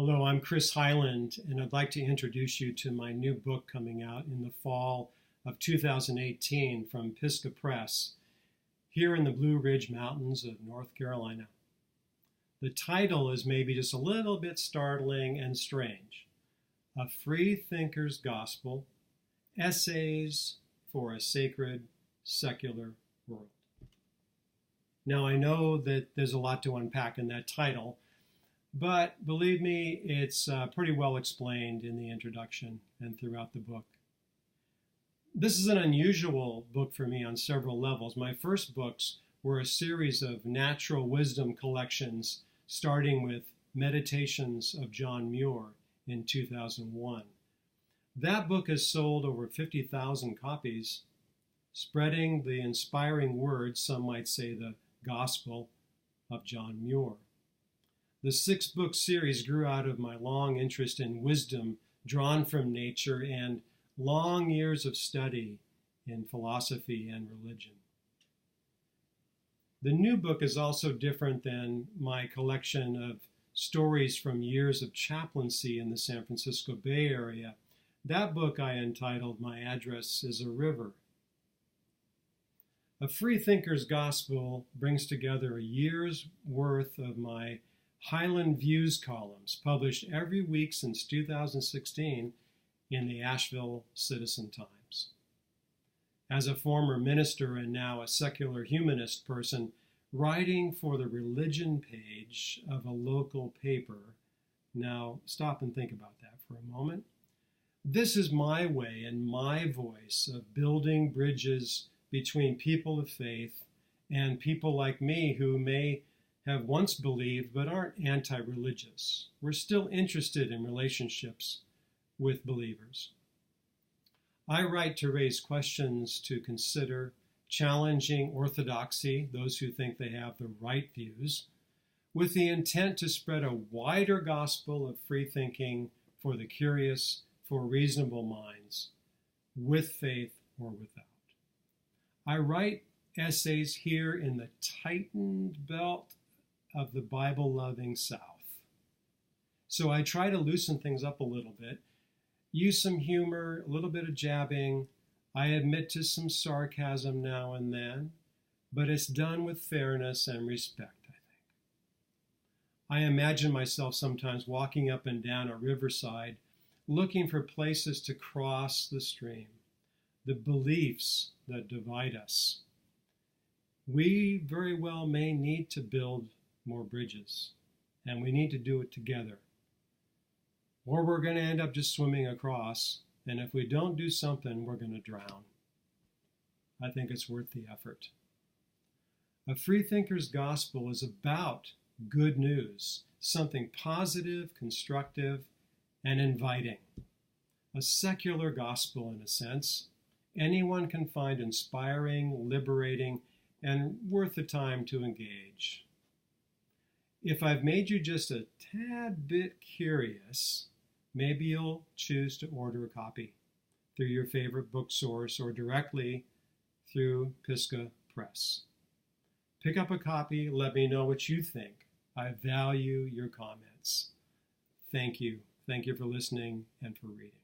Hello, I'm Chris Hyland, and I'd like to introduce you to my new book coming out in the fall of 2018 from Pisgah Press, here in the Blue Ridge Mountains of North Carolina. The title is maybe just a little bit startling and strange. A Freethinker's Gospel, Essays for a Sacred, Secular World. Now, I know that there's a lot to unpack in that title, but believe me, it's pretty well explained in the introduction and throughout the book. This is an unusual book for me on several levels. My first books were a series of natural wisdom collections, starting with Meditations of John Muir in 2001. That book has sold over 50,000 copies, spreading the inspiring words, some might say the gospel, of John Muir. The 6-book series grew out of my long interest in wisdom drawn from nature and long years of study in philosophy and religion. The new book is also different than my collection of stories from years of chaplaincy in the San Francisco Bay Area. That book I entitled My Address is a River. A Freethinker's Gospel brings together a year's worth of my Highland Views columns, published every week since 2016 in the Asheville Citizen-Times. As a former minister and now a secular humanist person, writing for the religion page of a local paper, now stop and think about that for a moment. This is my way and my voice of building bridges between people of faith and people like me who may have once believed but aren't anti-religious. We're still interested in relationships with believers. I write to raise questions to consider, challenging orthodoxy, those who think they have the right views, with the intent to spread a wider gospel of free thinking for the curious, for reasonable minds, with faith or without. I write essays here in the tightened belt of the Bible-loving South. So I try to loosen things up a little bit, use some humor, a little bit of jabbing. I admit to some sarcasm now and then, but it's done with fairness and respect, I think. I imagine myself sometimes walking up and down a riverside, looking for places to cross the stream, the beliefs that divide us. We very well may need to build more bridges, and we need to do it together. Or we're going to end up just swimming across, and if we don't do something, we're going to drown. I think it's worth the effort. A Freethinker's Gospel is about good news, something positive, constructive, and inviting. A secular gospel, in a sense, anyone can find inspiring, liberating, and worth the time to engage. If I've made you just a tad bit curious, maybe you'll choose to order a copy through your favorite book source or directly through Pisgah Press. Pick up a copy, let me know what you think. I value your comments. Thank you. Thank you for listening and for reading.